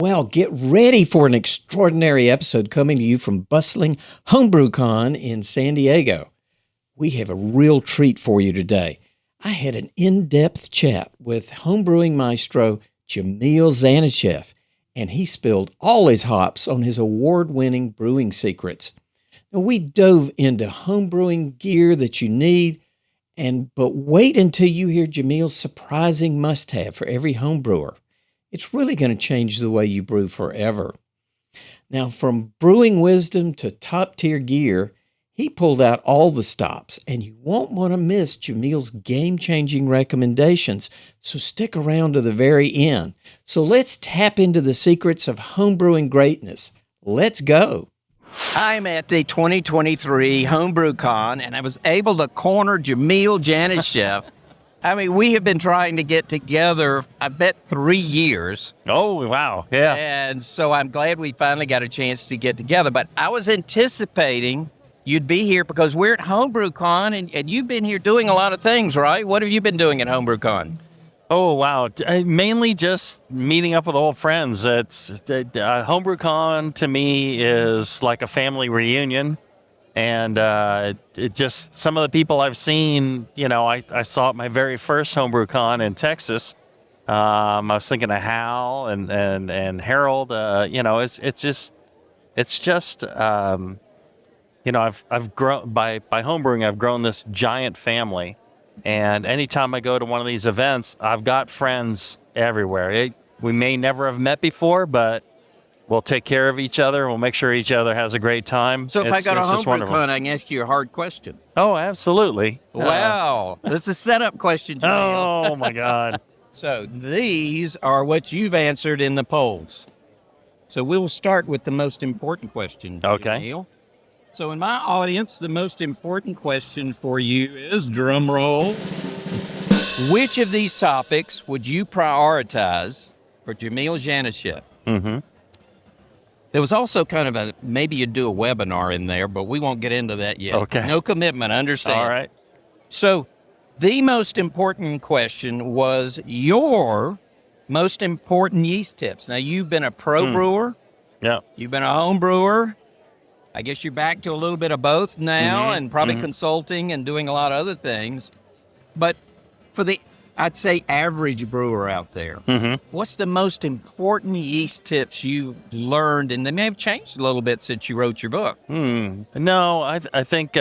Well, get ready for an extraordinary episode coming to you from bustling HomebrewCon in San Diego. We have a real treat for you today. I had an in-depth chat with homebrewing maestro Jamil Zainasheff, and he spilled all his hops on his award-winning brewing secrets. Now, we dove into homebrewing gear that you need, but wait until you hear Jamil's surprising must-have for every homebrewer. It's really going to change the way you brew forever. Now, from brewing wisdom to top-tier gear, he pulled out all the stops, and you won't want to miss Jamil's game-changing recommendations, so stick around to the very end. So let's tap into the secrets of homebrewing greatness. Let's go. I'm at the 2023 HomebrewCon, and I was able to corner Jamil Zainasheff. I mean, we have been trying to get together, I bet, 3 years. Oh, wow. Yeah. And so I'm glad we finally got a chance to get together. But I was anticipating you'd be here because we're at HomebrewCon, and you've been here doing a lot of things, right? What have you been doing at HomebrewCon? Oh, wow. Mainly just meeting up with old friends. HomebrewCon to me is like a family reunion. And it just some of the people I've seen, I saw at my very first HomebrewCon in Texas. I was thinking of Hal and Harold. It's just I've grown by homebrewing. I've grown this giant family, and anytime I go to one of these events, I've got friends everywhere. We may never have met before, but we'll take care of each other. We'll make sure each other has a great time. So if I go to HomebrewCon, I can ask you a hard question. Oh, absolutely. Wow. This is a setup question, Jamil. Oh, my God. So these are what you've answered in the polls. So we'll start with the most important question, Okay. Jamil. So in my audience, the most important question for you is, drum roll, which of these topics would you prioritize for Jamil Zainasheff? Mm-hmm. There was also kind of maybe you'd do a webinar in there, but we won't get into that yet. Okay. No commitment, understand. All right. So the most important question was your most important yeast tips. Now, you've been a pro brewer. Yeah. You've been a home brewer. I guess you're back to a little bit of both now and probably consulting and doing a lot of other things. But for I'd say average brewer out there, what's the most important yeast tips you learned? And they may have changed a little bit since you wrote your book. No, I think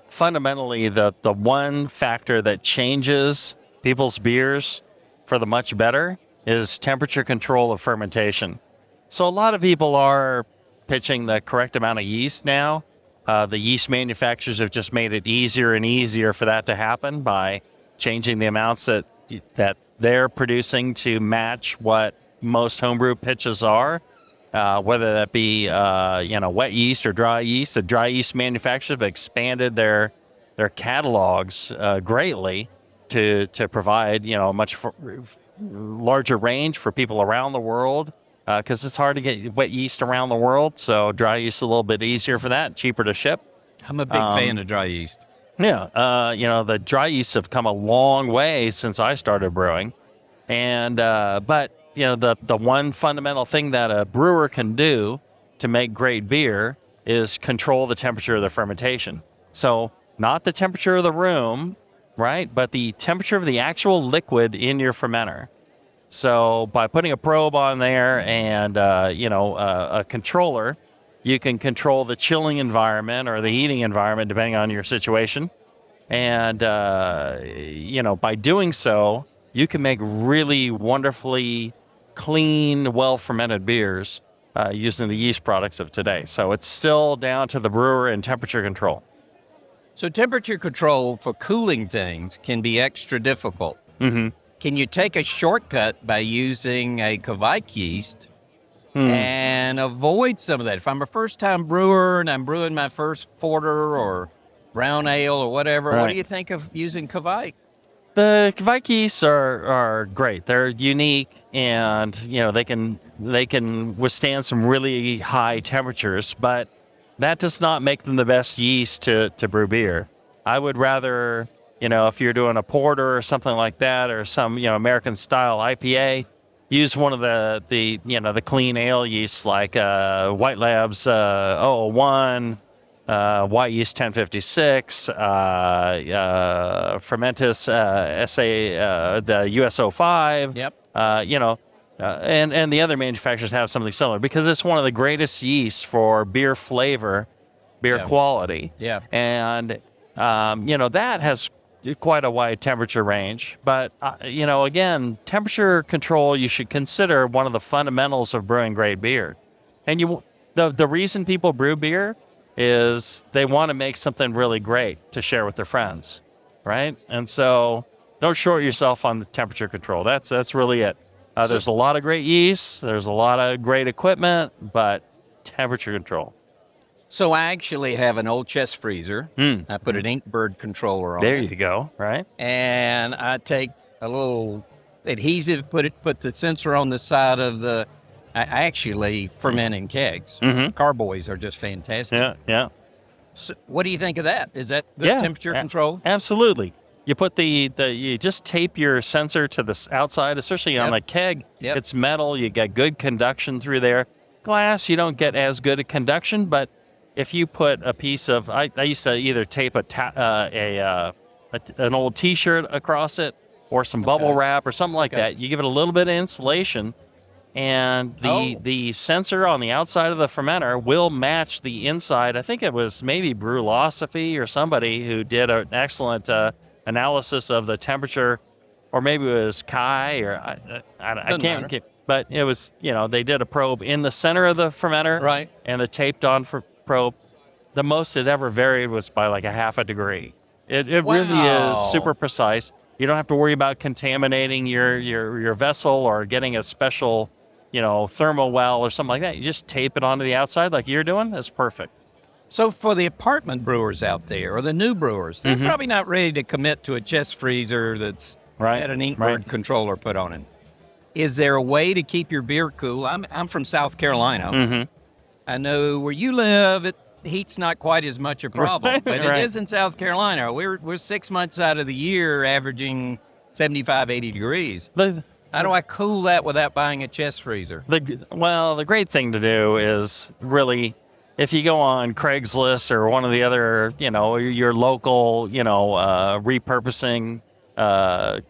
fundamentally the one factor that changes people's beers for the much better is temperature control of fermentation. So a lot of people are pitching the correct amount of yeast now. The yeast manufacturers have just made it easier and easier for that to happen by changing the amounts that they're producing to match what most homebrew pitches are, whether that be wet yeast or dry yeast. The dry yeast manufacturers have expanded their catalogs greatly to provide a much larger range for people around the world, because it's hard to get wet yeast around the world. So dry yeast is a little bit easier for that, cheaper to ship. I'm a big fan of dry yeast. Yeah, the dry yeasts have come a long way since I started brewing, but the one fundamental thing that a brewer can do to make great beer is control the temperature of the fermentation. So not the temperature of the room, right, but the temperature of the actual liquid in your fermenter. So by putting a probe on there and a controller, you can control the chilling environment or the heating environment, depending on your situation. And, by doing so, you can make really wonderfully clean, well-fermented beers using the yeast products of today. So it's still down to the brewer and temperature control. So temperature control for cooling things can be extra difficult. Mm-hmm. Can you take a shortcut by using a Kveik yeast and avoid some of that? If I'm a first-time brewer and I'm brewing my first porter or brown ale or whatever, What do you think of using Kveik? The Kveik yeasts are great. They're unique, and they can withstand some really high temperatures, but that does not make them the best yeast to brew beer. I would rather, if you're doing a porter or something like that, or some American style IPA, use one of the clean ale yeasts like White Labs 001, White Yeast 1056, Fermentus SA the USO5. Yep. And the other manufacturers have something similar because it's one of the greatest yeasts for beer flavor, beer quality. Yeah. And, that has quite a wide temperature range. But, again, temperature control, you should consider one of the fundamentals of brewing great beer. And the reason people brew beer is they want to make something really great to share with their friends, right? And so don't short yourself on the temperature control. That's really it. There's a lot of great yeast. There's a lot of great equipment, but temperature control. So I actually have an old chest freezer. I put an Inkbird controller on There it. you go, right? And I take a little adhesive, put the sensor on the side of I actually ferment in kegs. Carboys are just fantastic. Yeah. So what do you think of that? Is that good temperature control? Absolutely. You put you just tape your sensor to the outside, especially on a keg. Yep. It's metal. You get good conduction through there. Glass, you don't get as good a conduction, but if you put a piece of, I used to either tape an old T-shirt across it or some bubble wrap or something like that. You give it a little bit of insulation, and the sensor on the outside of the fermenter will match the inside. I think it was maybe Brewzilla or somebody who did an excellent analysis of the temperature, or maybe it was Kai, or I can't get, but it was, they did a probe in the center of the fermenter, right, and the taped on probe. The most it ever varied was by like a half a degree. It really is super precise. You don't have to worry about contaminating your vessel or getting a special, thermal well or something like that. You just tape it onto the outside like you're doing. That's perfect. So for the apartment brewers out there, or the new brewers, they're probably not ready to commit to a chest freezer that's had an Inkbird controller put on it. Is there a way to keep your beer cool? I'm from South Carolina. I know where you live, heat's not quite as much a problem, but it is in South Carolina. We're 6 months out of the year averaging 75, 80 degrees. How do I cool that without buying a chest freezer? The great thing to do is really, if you go on Craigslist or one of the other, your local, repurposing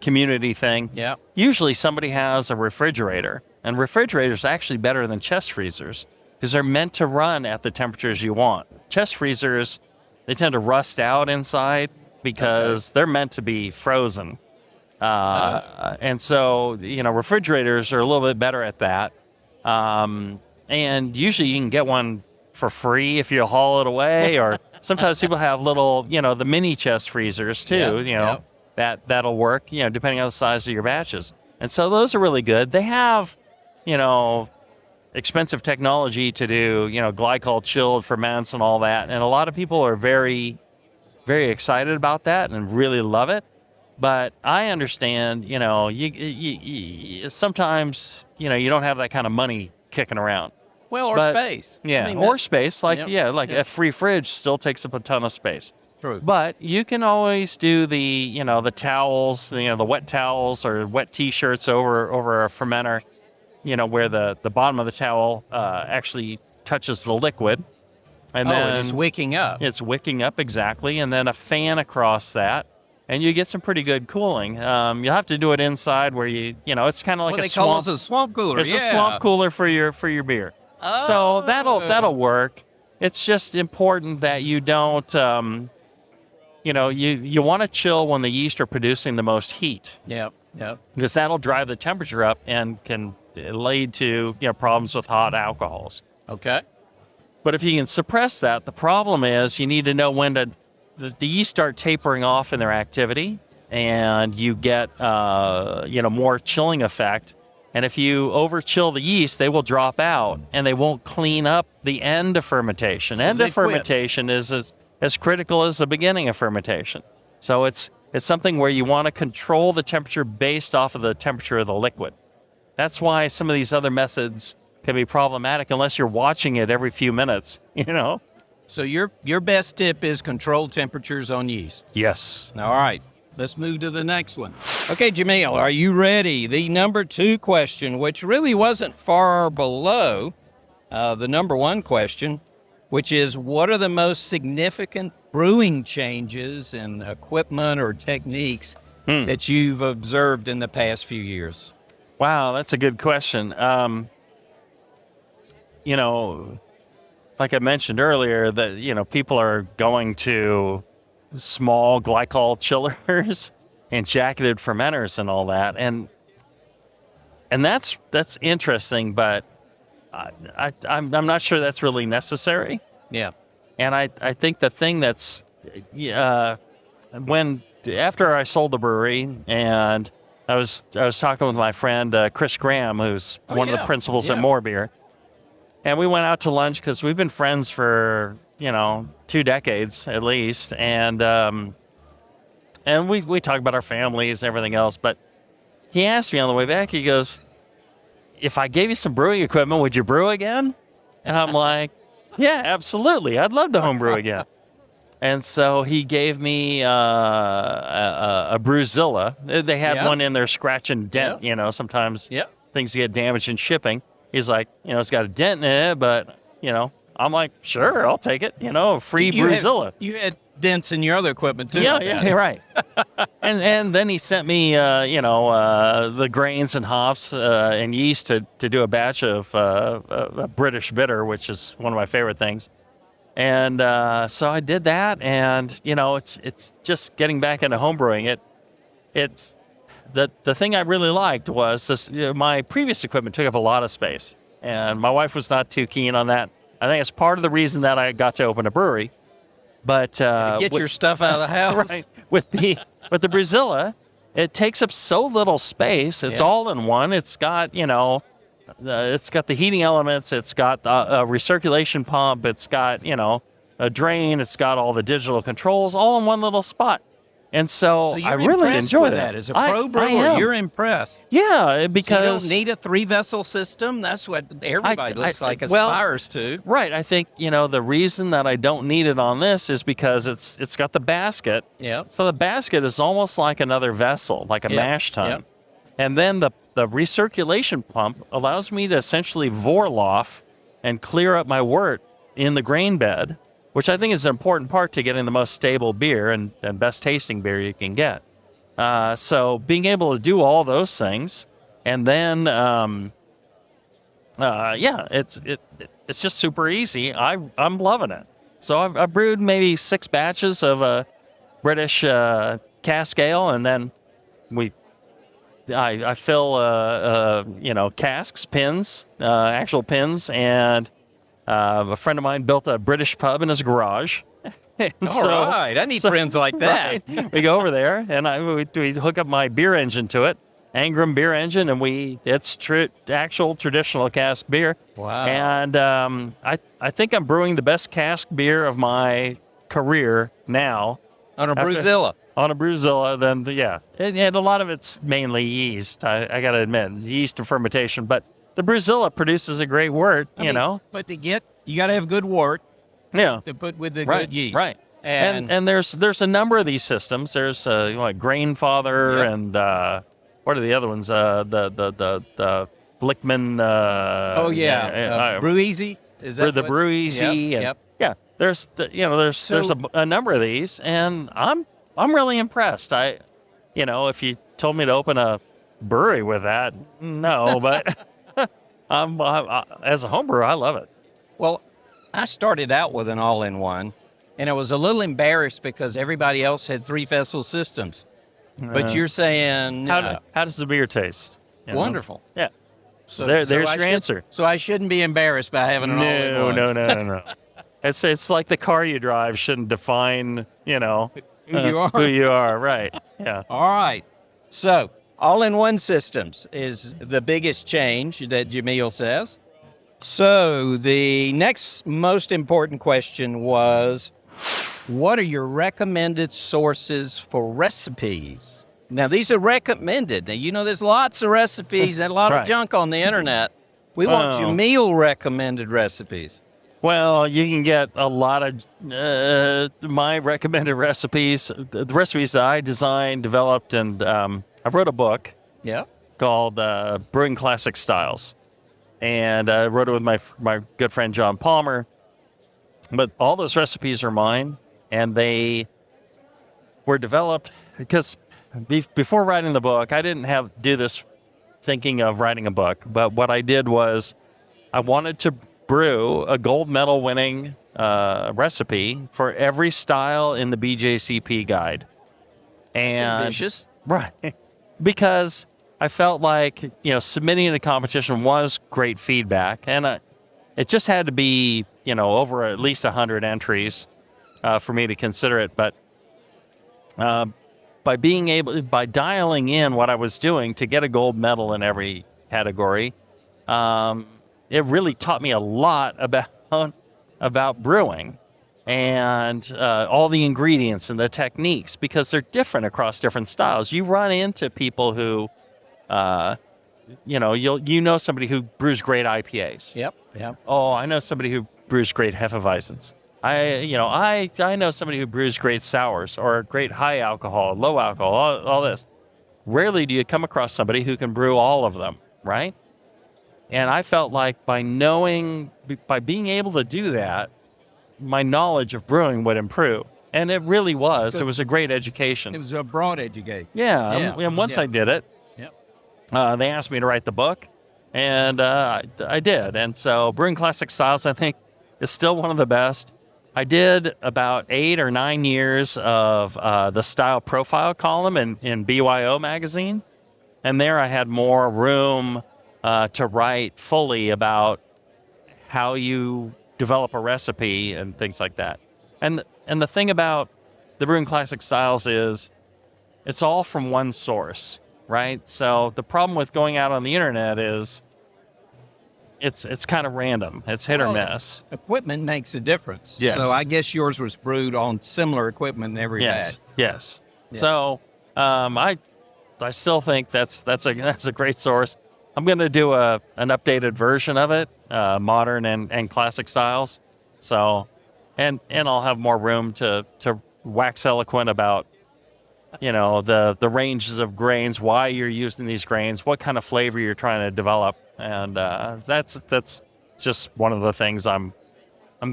community thing, usually somebody has a refrigerator, and refrigerators are actually better than chest freezers because they're meant to run at the temperatures you want. Chest freezers, they tend to rust out inside because they're meant to be frozen. And so, refrigerators are a little bit better at that. And usually you can get one for free if you haul it away, or sometimes people have little, the mini chest freezers too, that'll work, depending on the size of your batches. And so those are really good. They have, expensive technology to do, glycol chilled ferments and all that. And a lot of people are very, very excited about that and really love it. But I understand, you sometimes, you don't have that kind of money kicking around. Well, or space. Yeah, or space. A free fridge still takes up a ton of space. True. But you can always do the towels, the wet towels or wet T-shirts over a fermenter, where the bottom of the towel actually touches the liquid. And then it's wicking up. It's wicking up, exactly. And then a fan across that. And you get some pretty good cooling. You'll have to do it inside where it's kind of like a swamp. Call it a swamp cooler. It's a swamp cooler for your beer. Oh. So that'll work. It's just important that you don't, you want to chill when the yeast are producing the most heat. Yep. Because that'll drive the temperature up and can lead to problems with hot alcohols. Okay. But if you can suppress that, the problem is you need to know when to. The yeast start tapering off in their activity, and you get more chilling effect. And if you over chill the yeast, they will drop out, and they won't clean up the end of fermentation. End of fermentation is as critical as the beginning of fermentation. So it's something where you want to control the temperature based off of the temperature of the liquid. That's why some of these other methods can be problematic unless you're watching it every few minutes. So your best tip is control temperatures on yeast. Yes. All right. let's move to the next one. Okay, Jamil, are you ready? The number 2 question, which really wasn't far below the number 1 question, which is, what are the most significant brewing changes in equipment or techniques that you've observed in the past few years? Wow, that's a good question. You know, like I mentioned earlier, that, you know, people are going to small glycol chillers and jacketed fermenters and all that, and that's interesting, but I'm not sure that's really necessary. Yeah. And I think the thing that's after I sold the brewery, and I was talking with my friend Chris Graham, who's one of the principals at More Beer, and we went out to lunch because we've been friends for 2 decades at least, and we talk about our families and everything else. But he asked me on the way back, he goes, "If I gave you some brewing equipment, would you brew again?" And I'm like, "Yeah, absolutely. I'd love to homebrew again." And so he gave me a Brewzilla. They had one in there, scratch and dent. Sometimes things get damaged in shipping. He's like, it's got a dent in it, but I'm like, sure, I'll take it. Free Brewzilla. You had dents in your other equipment too. Yeah, right. and then he sent me, the grains and hops and yeast to do a batch of a British bitter, which is one of my favorite things. And so I did that, and it's just getting back into homebrewing. It's the thing I really liked was this. My previous equipment took up a lot of space, and my wife was not too keen on that. I think it's part of the reason that I got to open a brewery. But get your stuff out of the house. Right. With the Brewzilla, it takes up so little space. It's all in one. It's got it's got the heating elements. It's got a recirculation pump. It's got a drain. It's got all the digital controls all in one little spot. And so I really enjoy that. As a pro brewer, you're impressed. Yeah, because you don't need a 3-vessel system. That's what everybody aspires to. Right. I think the reason that I don't need it on this is because it's got the basket. Yeah. So the basket is almost like another vessel, like a mash tun. Yep. And then the recirculation pump allows me to essentially Vorlauf and clear up my wort in the grain bed, which I think is an important part to getting the most stable beer and best tasting beer you can get. So being able to do all those things, and then it's just super easy. I'm loving it. So I've brewed maybe 6 batches of a British cask ale, and then I fill casks, pins, actual pins, and a friend of mine built a British pub in his garage. Right. I need friends like that. Right, we go over there, and we hook up my beer engine to it, Angram beer engine, and it's actual traditional cask beer. Wow. And I think I'm brewing the best cask beer of my career now. On a Brewzilla. On a Brewzilla, then and a lot of it's mainly yeast. I got to admit, yeast and fermentation, but the Brewzilla produces a great wort, But you got to have good wort. Yeah. To put with the good yeast. Right. And there's a number of these systems. There's like Grainfather and what are the other ones? The Blickman. Brew Easy. Is that the Brew Easy? Yep. Yeah. There's a number of these, and I'm really impressed. If you told me to open a brewery with that, no, but. As a homebrewer, I love it. Well, I started out with an all-in-one, and I was a little embarrassed because everybody else had 3-vessel systems. But you're saying how does the beer taste? Wonderful. Yeah. So there's your answer. So I shouldn't be embarrassed by having an all-in-one. No. It's like the car you drive shouldn't define who you are. Who you are, right? Yeah. All right. So. All-in-one systems is the biggest change that Jamil says. So the next most important question was, what are your recommended sources for recipes? Now, these are recommended. Now, there's lots of recipes and a lot of junk on the internet. We want Jamil recommended recipes. Well, you can get a lot of my recommended recipes, the recipes that I designed, developed, and I wrote a book Yeah. called Brewing Classic Styles. And I wrote it with my good friend John Palmer. But all those recipes are mine, and they were developed because before writing the book, I didn't do this thinking of writing a book. But what I did was I wanted to brew a gold medal winning recipe for every style in the BJCP guide. And Ambitious. right, because I felt like submitting in a competition was great feedback, and it just had to be over at least 100 entries for me to consider it. But by dialing in what I was doing to get a gold medal in every category, it really taught me a lot about brewing and all the ingredients and the techniques, because they're different across different styles. You run into people who, somebody who brews great IPAs. Yep. Oh, I know somebody who brews great Hefeweizen's. I know somebody who brews great sours or great high alcohol, low alcohol, all this. Rarely do you come across somebody who can brew all of them, right? And I felt like by being able to do that, my knowledge of brewing would improve. And it really was. It was a great education. It was a broad education. Yeah. And once I did it, they asked me to write the book, and I did. And so Brewing Classic Styles, I think, is still one of the best. I did about 8 or 9 years of the style profile column in BYO magazine. And there I had more room to write fully about how you develop a recipe and things like that. And the thing about the Brewing Classic Styles is it's all from one source, right? So the problem with going out on the internet is it's kind of random. It's hit or miss. Equipment makes a difference. Yes. So I guess yours was brewed on similar equipment in every batch. Yes. Yeah. So I still think that's a great source. I'm going to do an updated version of it, modern and classic styles. So, and I'll have more room to wax eloquent about, the ranges of grains, why you're using these grains, what kind of flavor you're trying to develop, and that's just one of the things I'm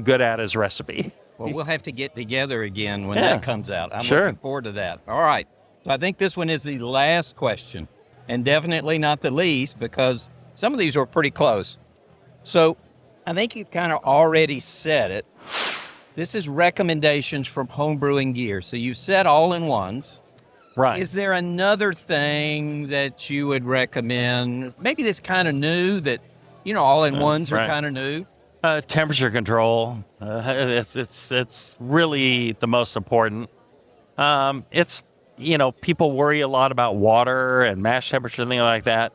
good at is recipe. Well, we'll have to get together again when that comes out. I'm Sure. looking forward to that. All right. So I think this one is the last question, and definitely not the least, because some of these are pretty close. So I think you've kind of already said it. This is recommendations from Homebrewing Gear. So you said all-in-ones. Right. Is there another thing that you would recommend? Maybe that's kind of new that, all-in-ones are kind of new. Temperature control. It's really the most important. It's people worry a lot about water and mash temperature and things like that.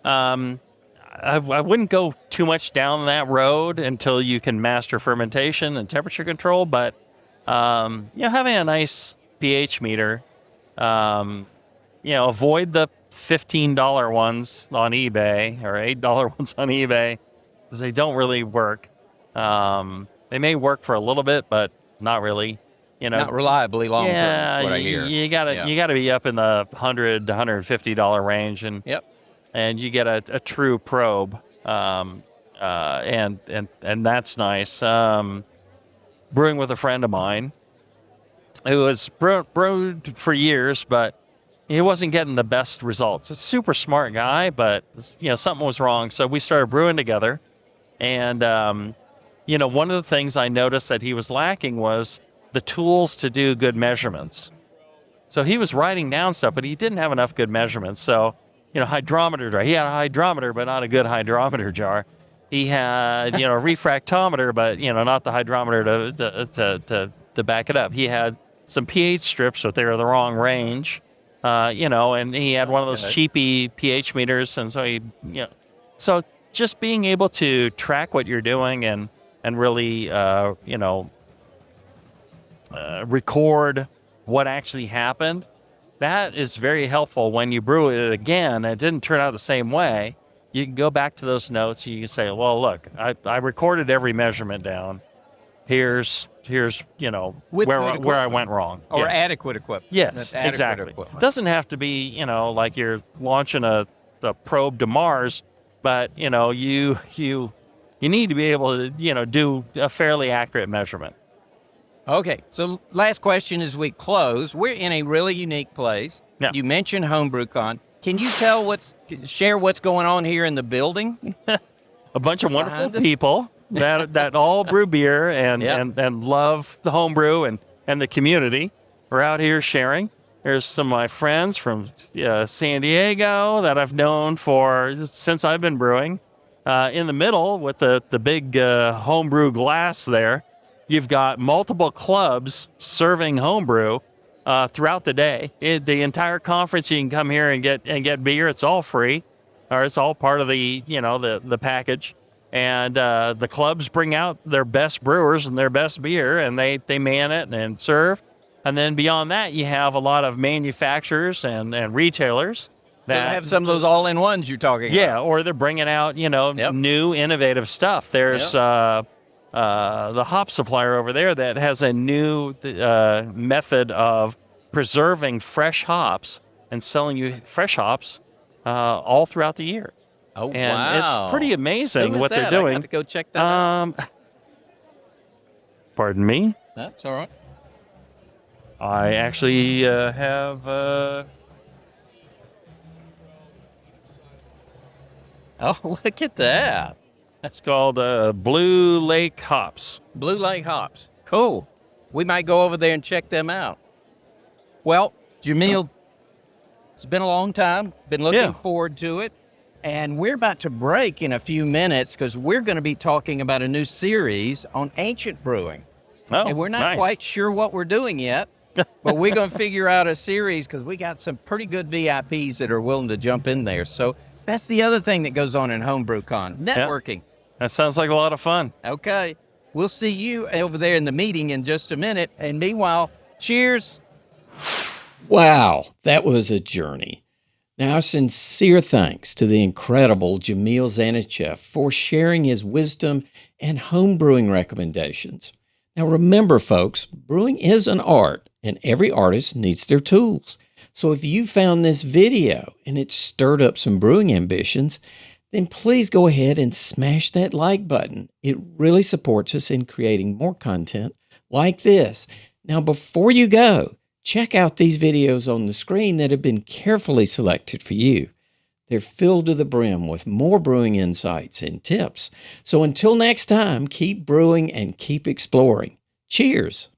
I wouldn't go too much down that road until you can master fermentation and temperature control. But having a nice pH meter. Avoid the $15 ones on eBay or $8 ones on eBay because they don't really work. They may work for a little bit, but not really. Not reliably long term. Is what I hear. You gotta be up in the $100 to $150 range, and you get a true probe, and that's nice. Brewing with a friend of mine who was brewed for years, but he wasn't getting the best results. A super smart guy, but something was wrong. So we started brewing together, and one of the things I noticed that he was lacking was the tools to do good measurements. So he was writing down stuff, but he didn't have enough good measurements. So hydrometer jar. He had a hydrometer, but not a good hydrometer jar. He had a refractometer, but not the hydrometer to back it up. He had some pH strips, but they were the wrong range, and he had one of those cheapy pH meters, and so so just being able to track what you're doing and really, record what actually happened, that is very helpful when you brew it again. It didn't turn out the same way. you can go back to those notes. You can say, well, look, I recorded every measurement down. Here's With where good I equipment. went wrong. Or Yes. adequate equipment. Yes, That's adequate exactly. equipment. Doesn't have to be, like you're launching a probe to Mars, but you need to be able to, do a fairly accurate measurement. Okay, so last question as we close. We're in a really unique place. Yeah. You mentioned HomebrewCon. Can you share what's going on here in the building? A bunch of wonderful Behind us? people that all brew beer and, Yep. and love the homebrew and the community. We're out here sharing. There's some of my friends from San Diego that I've known since I've been brewing. In the middle with the big homebrew glass there, you've got multiple clubs serving homebrew throughout the day. The entire conference, you can come here and get beer. It's all free, or it's all part of the the package. And the clubs bring out their best brewers and their best beer, and they man it and serve. And then beyond that, you have a lot of manufacturers and retailers That have some of those all-in-ones you're talking about. yeah, or they're bringing out Yep. new innovative stuff. There's the hop supplier over there that has a new method of preserving fresh hops and selling you fresh hops all throughout the year. Oh, And wow. it's pretty amazing Who is what that? they're I doing. got to go check that out. Pardon me. That's all right. I actually have. Oh, look at that. It's called Blue Lake Hops. Blue Lake hops. Cool. We might go over there and check them out. Well, Jamil, it's been a long time. Been looking Yeah. forward to it. And we're about to break in a few minutes because we're going to be talking about a new series on ancient brewing. Oh, And we're not nice. quite sure what we're doing yet, but we're going to figure out a series because we got some pretty good VIPs that are willing to jump in there. So that's the other thing that goes on in HomebrewCon, networking. That sounds like a lot of fun. Okay. We'll see you over there in the meeting in just a minute. And meanwhile, cheers. Wow, that was a journey. Now, sincere thanks to the incredible Jamil Zainasheff for sharing his wisdom and homebrewing recommendations. Now, remember, folks, brewing is an art, and every artist needs their tools. So if you found this video and it stirred up some brewing ambitions, then please go ahead and smash that like button. It really supports us in creating more content like this. Now, before you go, check out these videos on the screen that have been carefully selected for you. They're filled to the brim with more brewing insights and tips. So until next time, keep brewing and keep exploring. Cheers.